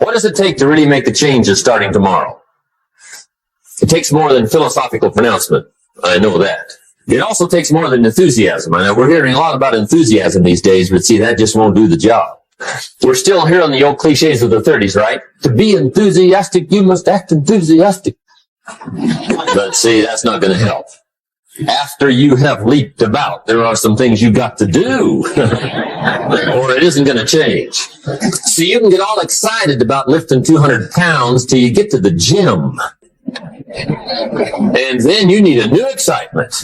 What does it take to really make the changes starting tomorrow? It takes more than philosophical pronouncement. I know that. It also takes more than enthusiasm. I know we're hearing a lot about enthusiasm these days, but see, that just won't do the job. We're still hearing the old cliches of the 30s, right? To be enthusiastic, you must act enthusiastic. But see, that's not going to help. After you have leaped about, there are some things you got to do, or it isn't going to change. So you can get all excited about lifting 200 pounds till you get to the gym. And then you need a new excitement.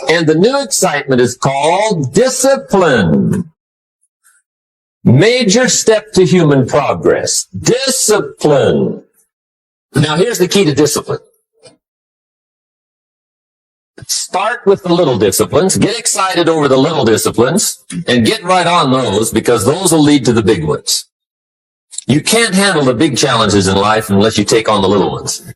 And the new excitement is called discipline. Major step to human progress. Discipline. Now here's the key to discipline. Start with the little disciplines, get excited over the little disciplines, and get right on those, because those will lead to the big ones. You can't handle the big challenges in life unless you take on the little ones.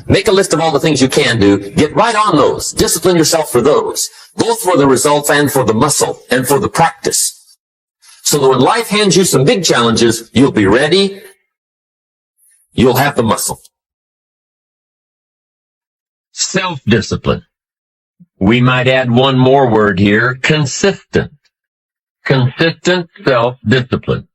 Make a list of all the things you can do, get right on those, discipline yourself for those, both for the results and for the muscle and for the practice. So that when life hands you some big challenges, you'll be ready, you'll have the muscle. Self-discipline. We might add one more word here, consistent. Consistent self-discipline.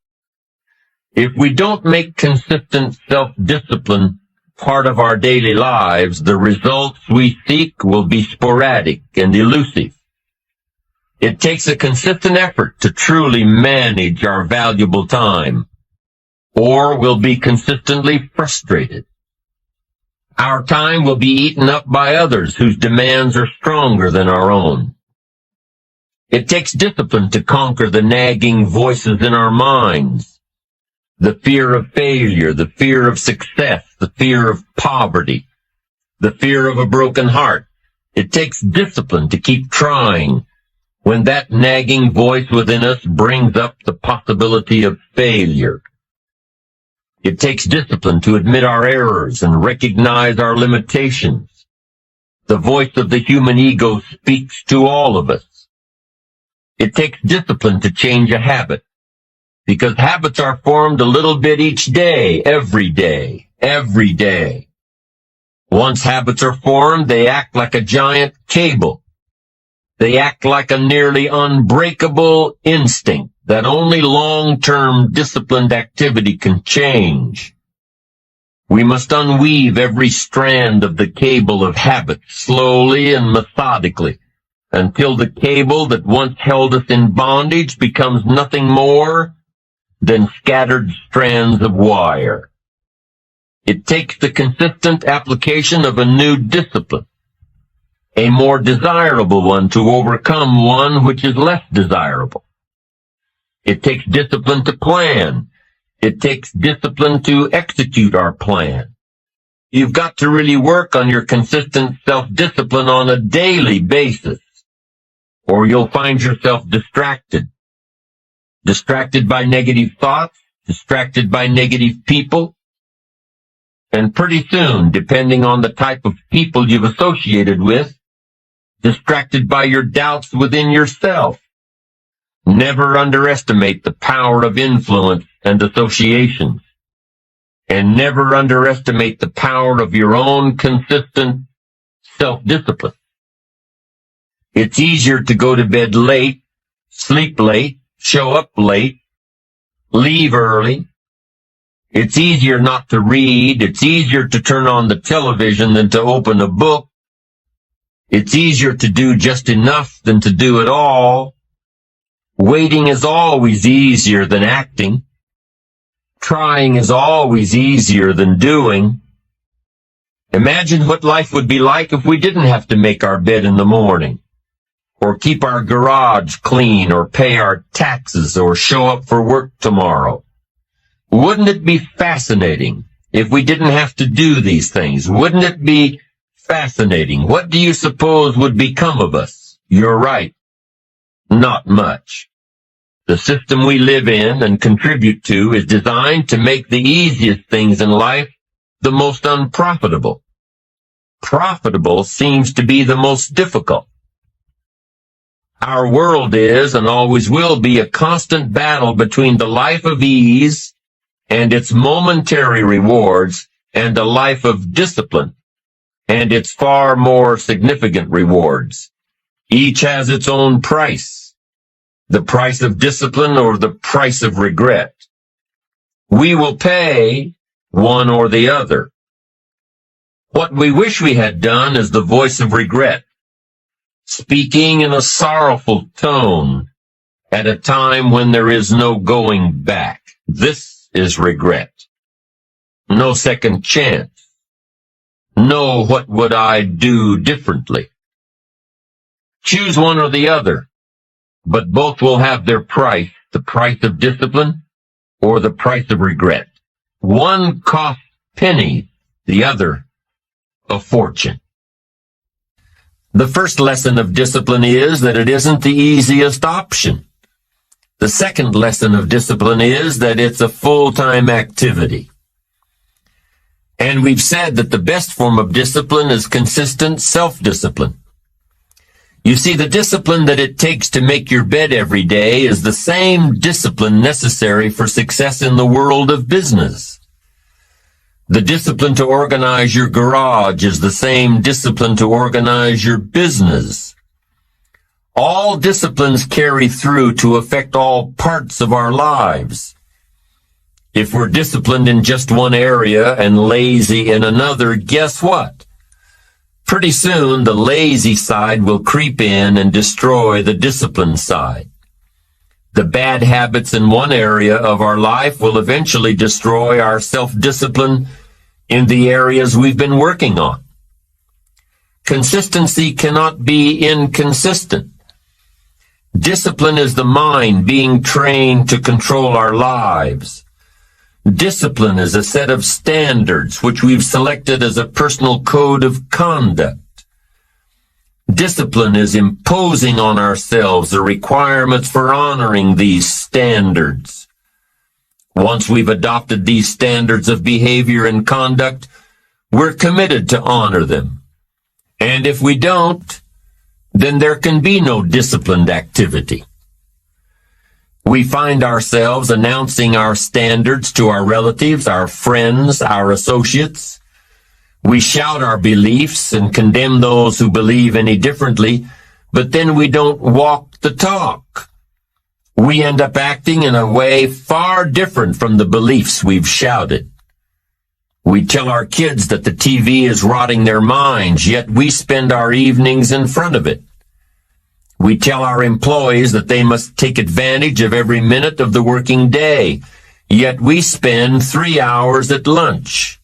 If we don't make consistent self-discipline part of our daily lives, the results we seek will be sporadic and elusive. It takes a consistent effort to truly manage our valuable time, or we'll be consistently frustrated. Our time will be eaten up by others whose demands are stronger than our own. It takes discipline to conquer the nagging voices in our minds. The fear of failure, the fear of success, the fear of poverty, the fear of a broken heart. It takes discipline to keep trying when that nagging voice within us brings up the possibility of failure. It takes discipline to admit our errors and recognize our limitations. The voice of the human ego speaks to all of us. It takes discipline to change a habit, because habits are formed a little bit each day, every day, every day. Once habits are formed, they act like a giant cable. They act like a nearly unbreakable instinct that only long-term disciplined activity can change. We must unweave every strand of the cable of habit slowly and methodically until the cable that once held us in bondage becomes nothing more than scattered strands of wire. It takes the consistent application of a new discipline, a more desirable one, to overcome one which is less desirable. It takes discipline to plan. It takes discipline to execute our plan. You've got to really work on your consistent self-discipline on a daily basis, or you'll find yourself distracted. Distracted by negative thoughts, distracted by negative people, and pretty soon, depending on the type of people you've associated with, distracted by your doubts within yourself. Never underestimate the power of influence and associations. And never underestimate the power of your own consistent self-discipline. It's easier to go to bed late, sleep late, show up late, leave early. It's easier not to read. It's easier to turn on the television than to open a book. It's easier to do just enough than to do it all. Waiting is always easier than acting. Trying is always easier than doing. Imagine what life would be like if we didn't have to make our bed in the morning, or keep our garage clean, or pay our taxes, or show up for work tomorrow. Wouldn't it be fascinating if we didn't have to do these things? Wouldn't it be fascinating? What do you suppose would become of us? You're right. Not much. The system we live in and contribute to is designed to make the easiest things in life the most unprofitable. Profitable seems to be the most difficult. Our world is and always will be a constant battle between the life of ease and its momentary rewards, and a life of discipline and its far more significant rewards. Each has its own price, the price of discipline or the price of regret. We will pay one or the other. What we wish we had done is the voice of regret, speaking in a sorrowful tone at a time when there is no going back. This is regret. No second chance. No, what would I do differently? Choose one or the other, but both will have their price, the price of discipline or the price of regret. One costs pennies, the other a fortune. The first lesson of discipline is that it isn't the easiest option. The second lesson of discipline is that it's a full-time activity. And we've said that the best form of discipline is consistent self-discipline. You see, the discipline that it takes to make your bed every day is the same discipline necessary for success in the world of business. The discipline to organize your garage is the same discipline to organize your business. All disciplines carry through to affect all parts of our lives. If we're disciplined in just one area and lazy in another, guess what? Pretty soon the lazy side will creep in and destroy the disciplined side. The bad habits in one area of our life will eventually destroy our self-discipline in the areas we've been working on. Consistency cannot be inconsistent. Discipline is the mind being trained to control our lives. Discipline is a set of standards which we've selected as a personal code of conduct. Discipline is imposing on ourselves the requirements for honoring these standards. Once we've adopted these standards of behavior and conduct, we're committed to honor them. And if we don't, then there can be no disciplined activity. We find ourselves announcing our standards to our relatives, our friends, our associates. We shout our beliefs and condemn those who believe any differently, but then we don't walk the talk. We end up acting in a way far different from the beliefs we've shouted. We tell our kids that the TV is rotting their minds, yet we spend our evenings in front of it. We tell our employees that they must take advantage of every minute of the working day, yet we spend 3 hours at lunch.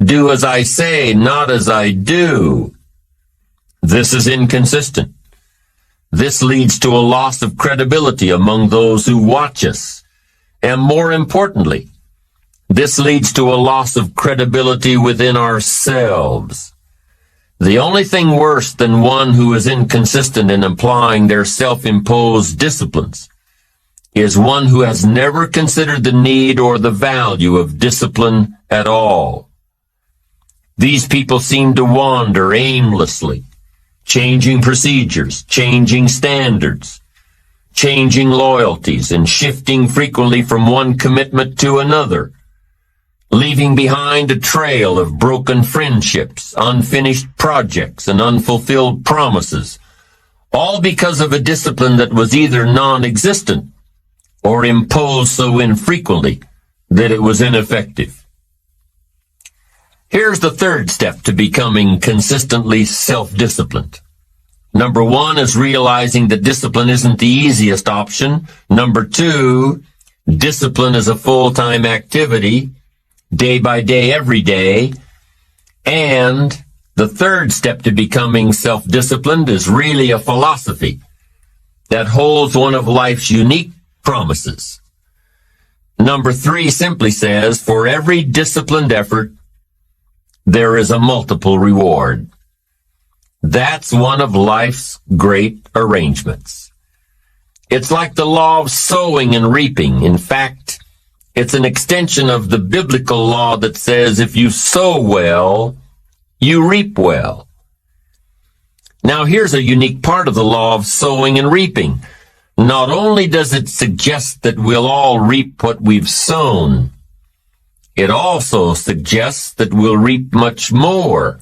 Do as I say, not as I do. This is inconsistent. This leads to a loss of credibility among those who watch us. And more importantly, this leads to a loss of credibility within ourselves. The only thing worse than one who is inconsistent in applying their self-imposed disciplines is one who has never considered the need or the value of discipline at all. These people seem to wander aimlessly, changing procedures, changing standards, changing loyalties, and shifting frequently from one commitment to another, leaving behind a trail of broken friendships, unfinished projects, and unfulfilled promises, all because of a discipline that was either non-existent or imposed so infrequently that it was ineffective. Here's the third step to becoming consistently self-disciplined. Number 1 is realizing that discipline isn't the easiest option. Number 2, discipline is a full-time activity, day by day, every day. And the third step to becoming self-disciplined is really a philosophy that holds one of life's unique promises. Number 3 simply says, for every disciplined effort, there is a multiple reward. That's one of life's great arrangements. It's like the law of sowing and reaping. In fact, it's an extension of the biblical law that says if you sow well, you reap well. Now here's a unique part of the law of sowing and reaping. Not only does it suggest that we'll all reap what we've sown, It also suggests that we'll reap much more.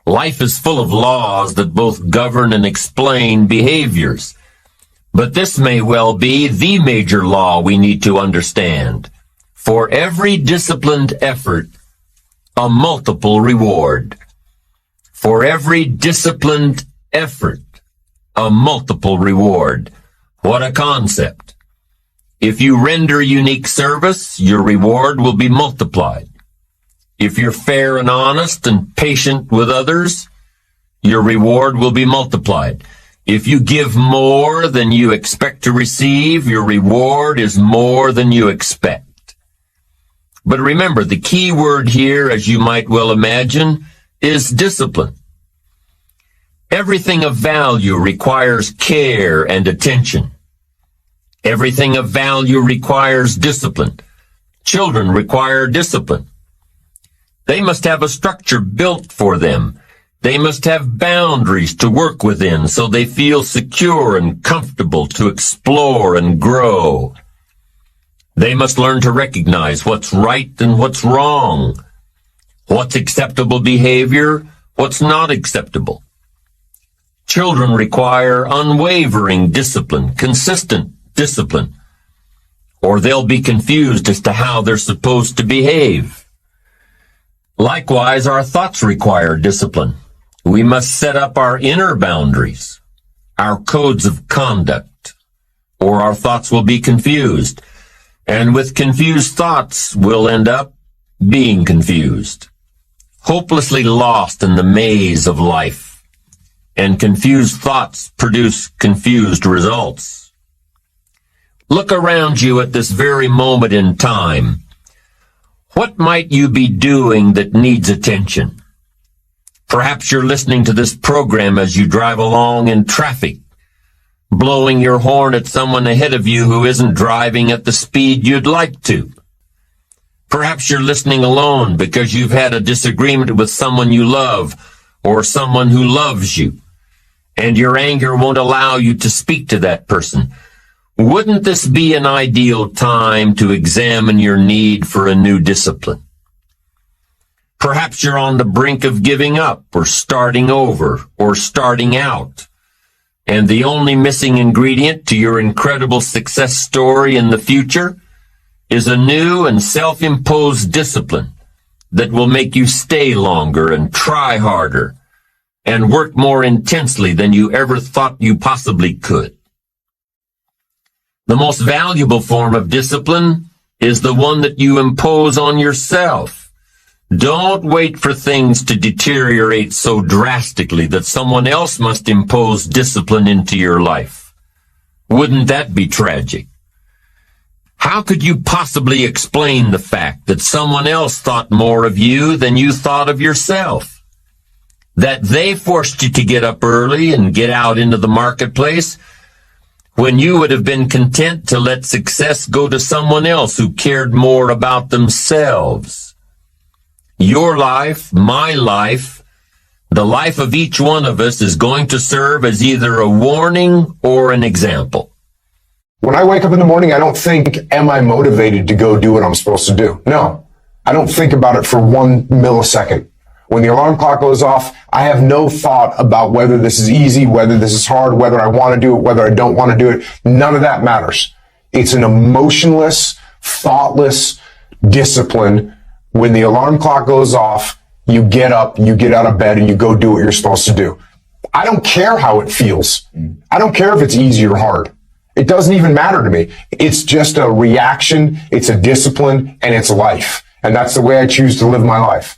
Life is full of laws that both govern and explain behaviors. But this may well be the major law we need to understand. For every disciplined effort, a multiple reward. For every disciplined effort, a multiple reward. What a concept. If you render unique service, your reward will be multiplied. If you're fair and honest and patient with others, your reward will be multiplied. If you give more than you expect to receive, your reward is more than you expect. But remember, the key word here, as you might well imagine, is discipline. Everything of value requires care and attention. Everything of value requires discipline. Children require discipline. They must have a structure built for them. They must have boundaries to work within so they feel secure and comfortable to explore and grow. They must learn to recognize what's right and what's wrong, what's acceptable behavior, what's not acceptable. Children require unwavering discipline, consistent discipline, or they'll be confused as to how they're supposed to behave. Likewise, our thoughts require discipline. We must set up our inner boundaries, our codes of conduct, or our thoughts will be confused. And with confused thoughts, we'll end up being confused, hopelessly lost in the maze of life. And confused thoughts produce confused results. Look around you at this very moment in time. What might you be doing that needs attention? Perhaps you're listening to this program as you drive along in traffic, blowing your horn at someone ahead of you who isn't driving at the speed you'd like to. Perhaps you're listening alone because you've had a disagreement with someone you love or someone who loves you, and your anger won't allow you to speak to that person. Wouldn't this be an ideal time to examine your need for a new discipline? Perhaps you're on the brink of giving up or starting over or starting out, and the only missing ingredient to your incredible success story in the future is a new and self-imposed discipline that will make you stay longer and try harder and work more intensely than you ever thought you possibly could. The most valuable form of discipline is the one that you impose on yourself. Don't wait for things to deteriorate so drastically that someone else must impose discipline into your life. Wouldn't that be tragic? How could you possibly explain the fact that someone else thought more of you than you thought of yourself? That they forced you to get up early and get out into the marketplace when you would have been content to let success go to someone else who cared more about themselves. Your life, my life, the life of each one of us is going to serve as either a warning or an example. When I wake up in the morning, I don't think, am I motivated to go do what I'm supposed to do? No, I don't think about it for 1 millisecond. When the alarm clock goes off, I have no thought about whether this is easy, whether this is hard, whether I want to do it, whether I don't want to do it. None of that matters. It's an emotionless, thoughtless discipline. When the alarm clock goes off, you get up, you get out of bed, and you go do what you're supposed to do. I don't care how it feels. I don't care if it's easy or hard. It doesn't even matter to me. It's just a reaction, it's a discipline, and it's life. And that's the way I choose to live my life.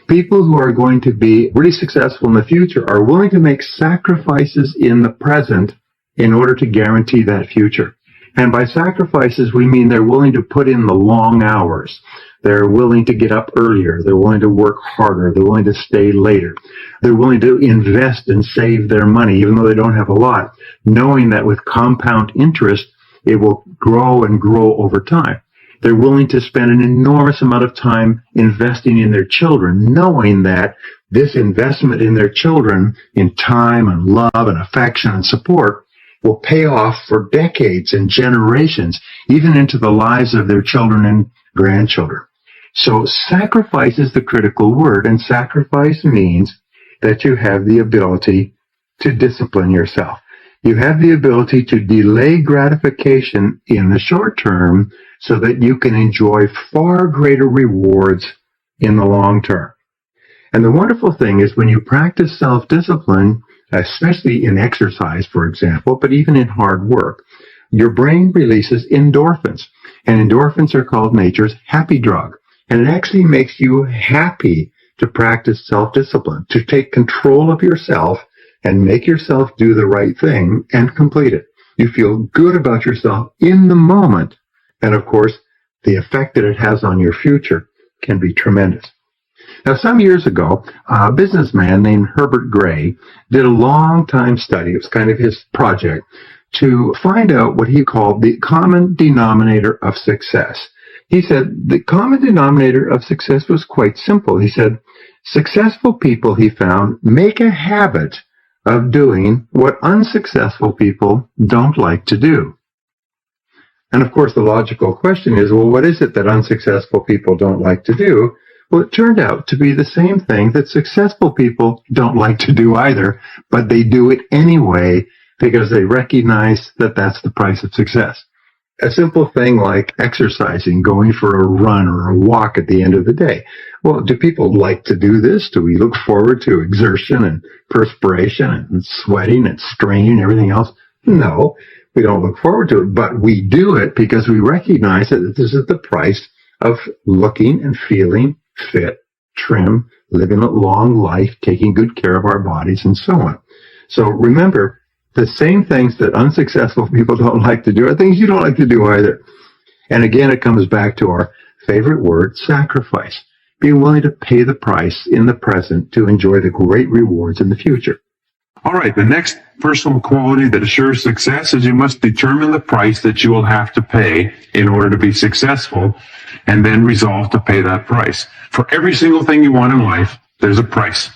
People who are going to be really successful in the future are willing to make sacrifices in the present in order to guarantee that future. And by sacrifices, we mean they're willing to put in the long hours. They're willing to get up earlier. They're willing to work harder. They're willing to stay later. They're willing to invest and save their money, even though they don't have a lot, knowing that with compound interest, it will grow and grow over time. They're willing to spend an enormous amount of time investing in their children, knowing that this investment in their children, in time and love and affection and support, will pay off for decades and generations, even into the lives of their children and grandchildren. So sacrifice is the critical word, and sacrifice means that you have the ability to discipline yourself. You have the ability to delay gratification in the short term so that you can enjoy far greater rewards in the long term. And the wonderful thing is when you practice self-discipline, especially in exercise, for example, but even in hard work, your brain releases endorphins. And endorphins are called nature's happy drug. And it actually makes you happy to practice self-discipline, to take control of yourself and make yourself do the right thing and complete it. You feel good about yourself in the moment. And of course, the effect that it has on your future can be tremendous. Now, some years ago, a businessman named Herbert Gray did a long-time study. It was kind of his project to find out what he called the common denominator of success. He said the common denominator of success was quite simple. He said, successful people, he found, make a habit of doing what unsuccessful people don't like to do. And of course, the logical question is, well, what is it that unsuccessful people don't like to do? Well, it turned out to be the same thing that successful people don't like to do either, but they do it anyway because they recognize that that's the price of success. A simple thing like exercising, going for a run or a walk at the end of the day. Well, do people like to do this? Do we look forward to exertion and perspiration and sweating and straining and everything else? No, we don't look forward to it, but we do it because we recognize that this is the price of looking and feeling fit, trim, living a long life, taking good care of our bodies, and so on. So remember, the same things that unsuccessful people don't like to do are things you don't like to do either. And again, it comes back to our favorite word, sacrifice. Being willing to pay the price in the present to enjoy the great rewards in the future. All right, the next personal quality that assures success is you must determine the price that you will have to pay in order to be successful, and then resolve to pay that price. For every single thing you want in life, there's a price.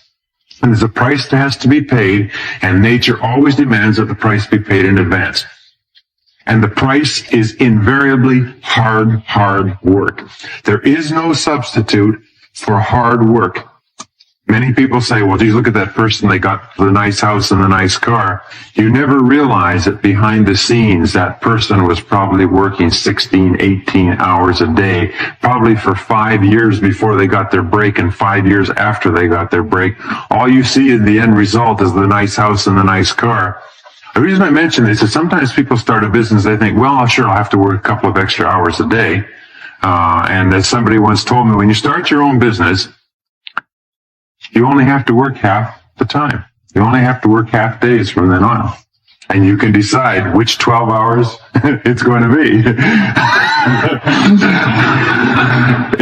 And there's a price that has to be paid, and nature always demands that the price be paid in advance. And the price is invariably hard work. There is no substitute for hard work. Many people say, well, geez, look at that person. They got the nice house and the nice car. You never realize that behind the scenes, that person was probably working 16, 18 hours a day, probably for 5 years before they got their break and 5 years after they got their break. All you see in the end result is the nice house and the nice car. The reason I mention this is sometimes people start a business, they think, well, sure, I'll have to work a couple of extra hours a day. And as somebody once told me, when you start your own business, you only have to work half the time. You only have to work half days from then on. And you can decide which 12 hours it's going to be.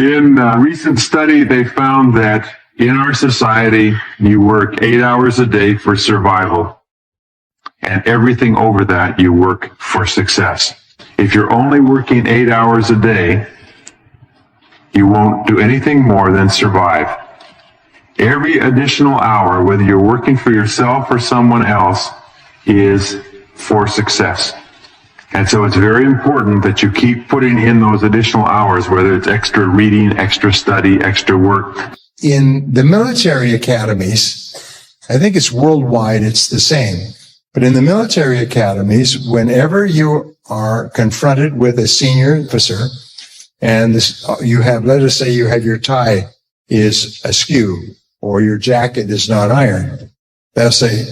In a recent study, they found that in our society, you work 8 hours a day for survival. And everything over that, you work for success. If you're only working 8 hours a day, you won't do anything more than survive. Every additional hour, whether you're working for yourself or someone else, is for success. And so it's very important that you keep putting in those additional hours, whether it's extra reading, extra study, extra work. In the military academies, I think it's worldwide, it's the same. But in the military academies, whenever you are confronted with a senior officer and you have, let us say you have your tie is askew, or your jacket is not ironed, they'll say,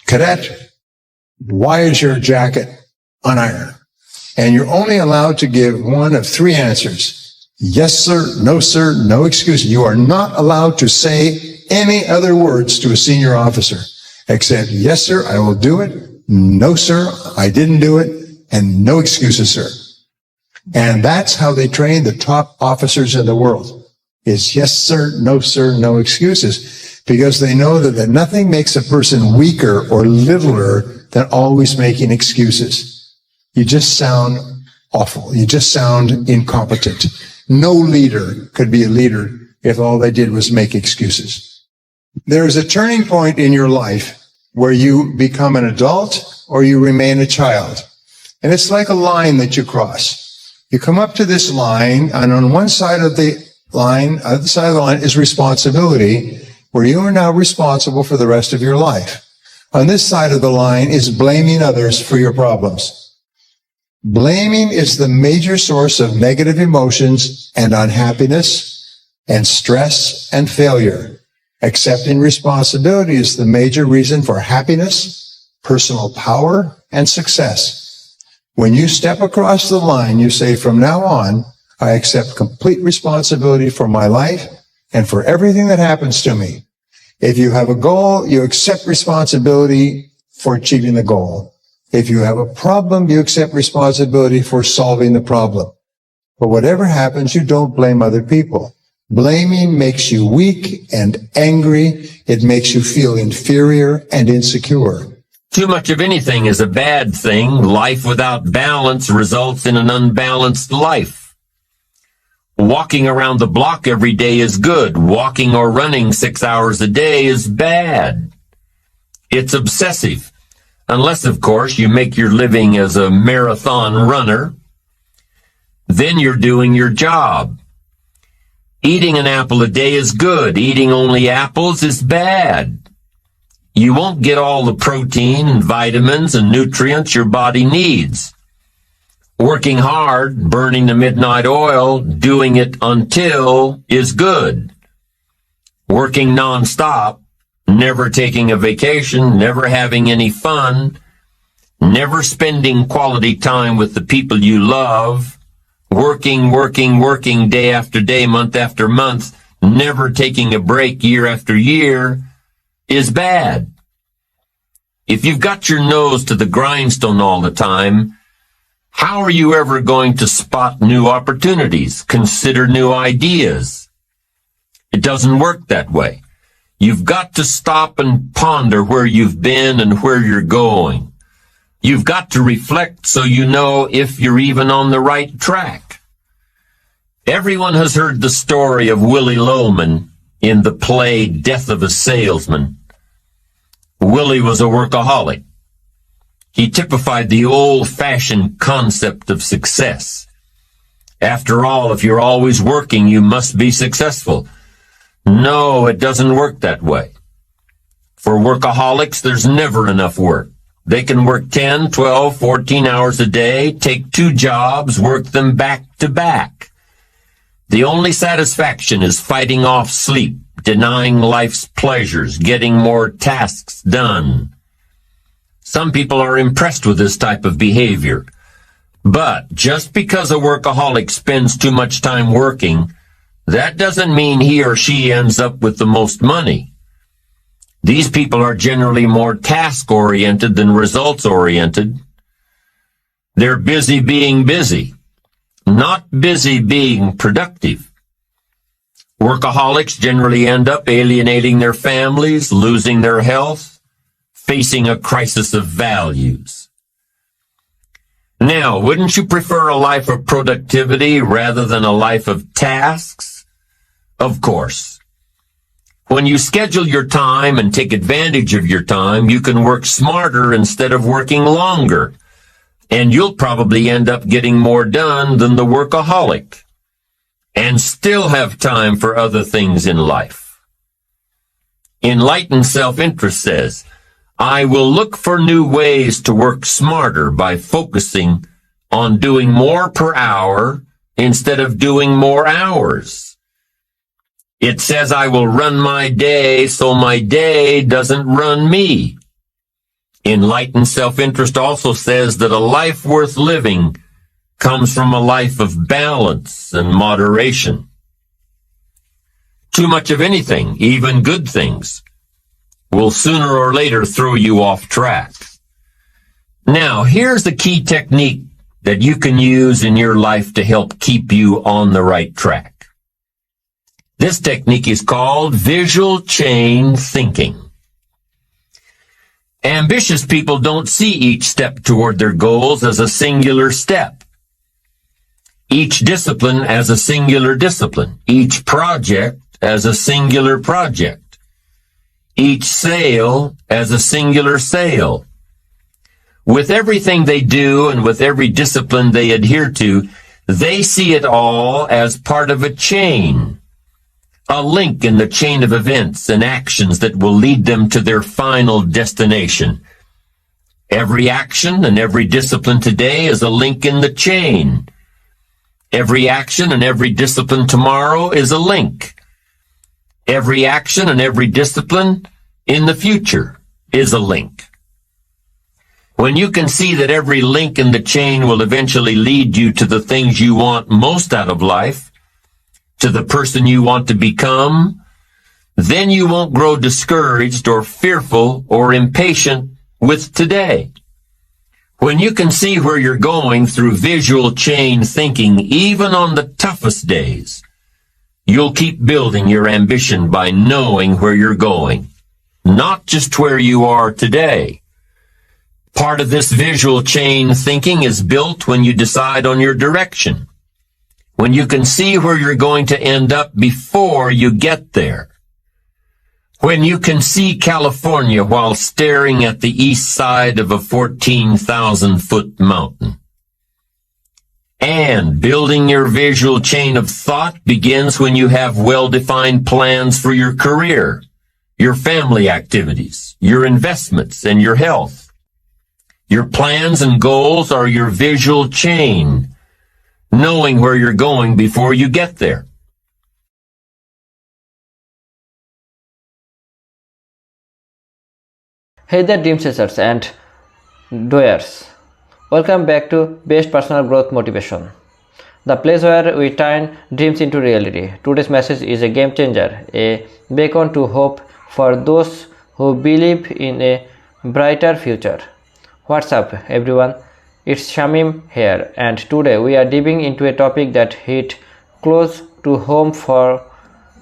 "Cadet, why is your jacket unironed?" And you're only allowed to give one of three answers. Yes, sir, no excuse. You are not allowed to say any other words to a senior officer except, "Yes, sir, I will do it. No, sir, I didn't do it. And no excuses, sir." And that's how they train the top officers in the world. Is yes, sir, no excuses, because they know that nothing makes a person weaker or littler than always making excuses. You just sound awful. You just sound incompetent. No leader could be a leader if all they did was make excuses. There is a turning point in your life where you become an adult or you remain a child. And it's like a line that you cross. You come up to this line, and on one side of the line, other side of the line is responsibility, where you are now responsible for the rest of your life. On this side of the line is blaming others for your problems. Blaming is the major source of negative emotions and unhappiness and stress and failure. Accepting responsibility is the major reason for happiness, personal power, and success. When you step across the line, you say, from now on, I accept complete responsibility for my life and for everything that happens to me. If you have a goal, you accept responsibility for achieving the goal. If you have a problem, you accept responsibility for solving the problem. But whatever happens, you don't blame other people. Blaming makes you weak and angry. It makes you feel inferior and insecure. Too much of anything is a bad thing. Life without balance results in an unbalanced life. Walking around the block every day is good. Walking or running 6 hours a day is bad. It's obsessive. Unless, of course, you make your living as a marathon runner. Then you're doing your job. Eating an apple a day is good. Eating only apples is bad. You won't get all the protein and vitamins and nutrients your body needs. Working hard, burning the midnight oil, doing it until is good. Working nonstop, never taking a vacation, never having any fun, never spending quality time with the people you love, working day after day, month after month, never taking a break year after year is bad. If you've got your nose to the grindstone all the time, how are you ever going to spot new opportunities, consider new ideas? It doesn't work that way. You've got to stop and ponder where you've been and where you're going. You've got to reflect so you know if you're even on the right track. Everyone has heard the story of Willie Loman in the play Death of a Salesman. Willie was a workaholic. He typified the old-fashioned concept of success. After all, if you're always working, you must be successful. No, it doesn't work that way. For workaholics, there's never enough work. They can work 10, 12, 14 hours a day, take 2 jobs, work them back to back. The only satisfaction is fighting off sleep, denying life's pleasures, getting more tasks done. Some people are impressed with this type of behavior. But just because a workaholic spends too much time working, that doesn't mean he or she ends up with the most money. These people are generally more task-oriented than results-oriented. They're busy being busy, not busy being productive. Workaholics generally end up alienating their families, losing their health, facing a crisis of values. Now, wouldn't you prefer a life of productivity rather than a life of tasks? Of course. When you schedule your time and take advantage of your time, you can work smarter instead of working longer, and you'll probably end up getting more done than the workaholic, and still have time for other things in life. Enlightened self-interest says, I will look for new ways to work smarter by focusing on doing more per hour instead of doing more hours. It says I will run my day so my day doesn't run me. Enlightened self-interest also says that a life worth living comes from a life of balance and moderation. Too much of anything, even good things, will sooner or later throw you off track. Now, here's the key technique that you can use in your life to help keep you on the right track. This technique is called visual chain thinking. Ambitious people don't see each step toward their goals as a singular step. Each discipline as a singular discipline. Each project as a singular project. Each sale as a singular sale. With everything they do and with every discipline they adhere to, They see it all as part of a chain, a link in the chain of events and actions that will lead them to their final destination. Every action and every discipline today is a link in the chain. Every action and every discipline tomorrow is a link. Every action and every discipline in the future is a link. When you can see that every link in the chain will eventually lead you to the things you want most out of life, to the person you want to become, then you won't grow discouraged or fearful or impatient with today. When you can see where you're going through visual chain thinking, even on the toughest days, you'll keep building your ambition by knowing where you're going, not just where you are today. Part of this visual chain thinking is built when you decide on your direction, when you can see where you're going to end up before you get there, when you can see California while staring at the east side of a 14,000-foot mountain. And building your visual chain of thought begins when you have well-defined plans for your career, your family activities, your investments, and your health. Your plans and goals are your visual chain, knowing where you're going before you get there. Hey there, dream chasers and doers. Welcome back to Best Personal Growth Motivation, the place where we turn dreams into reality. Today's message is a game changer, a beacon to hope for those who believe in a brighter future. What's up, everyone? It's Shamim here, and today we are diving into a topic that hit close to home for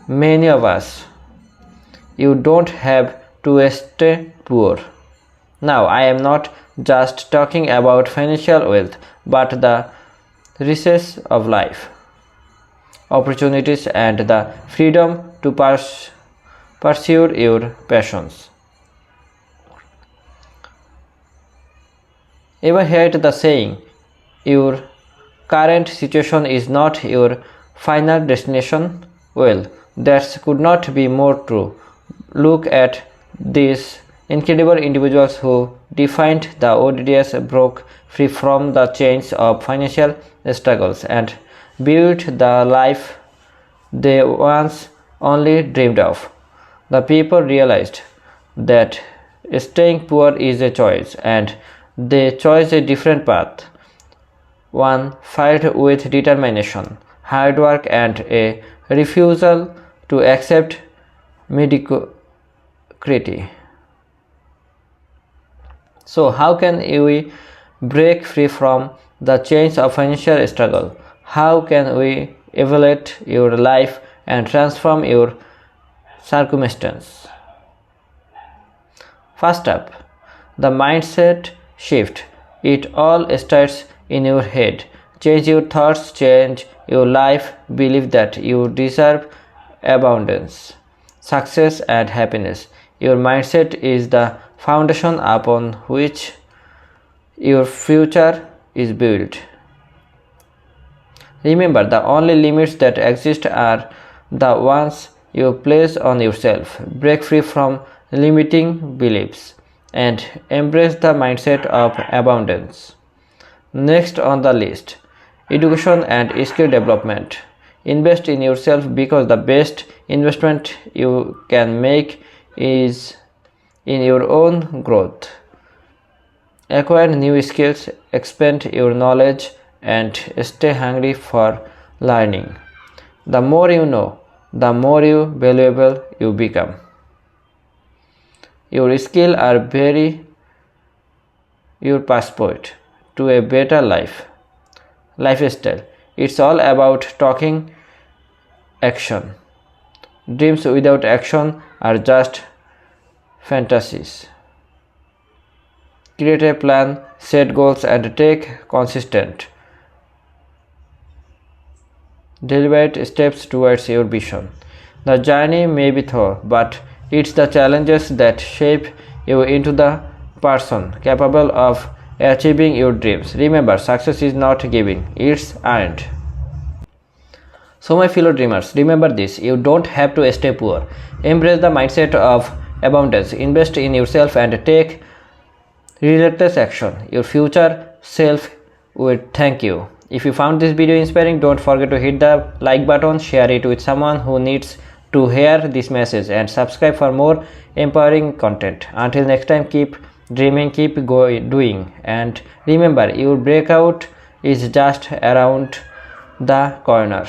many of us. You don't have to stay poor. Now, I am not just talking about financial wealth, but the riches of life, opportunities, and the freedom to pursue your passions. Ever heard the saying, your current situation is not your final destination? Well, that could not be more true. Look at these incredible individuals who defied the odds, broke free from the chains of financial struggles, and built the life they once only dreamed of. The people realized that staying poor is a choice, and they chose a different path, one filled with determination, hard work, and a refusal to accept mediocrity. So, how can we break free from the chains of financial struggle? How can we evaluate your life and transform your circumstance? First up, the mindset shift. It all starts in your head. Change your thoughts, change your life. Believe that you deserve abundance, success, and happiness. Your mindset is the foundation upon which your future is built. Remember, the only limits that exist are the ones you place on yourself. Break free from limiting beliefs and embrace the mindset of abundance. Next on the list, education and skill development. Invest in yourself because the best investment you can make is in your own growth. Acquire new skills, expand your knowledge, and stay hungry for learning. The more you know, the more valuable you become. Your skills are your passport to a better lifestyle. It's all about talking action. Dreams without action are just fantasies. Create a plan, set goals, and take consistent, deliberate steps towards your vision. The journey may be tough, but it's the challenges that shape you into the person capable of achieving your dreams. Remember, success is not giving, it's earned. So my fellow dreamers, remember this, you don't have to stay poor. Embrace the mindset of abundance, invest in yourself and take relentless action. Your future self will thank you. If you found this video inspiring, don't forget to hit the like button, share it with someone who needs to hear this message, and subscribe for more empowering content. Until next time, keep dreaming, keep doing, and remember, your breakout is just around the corner.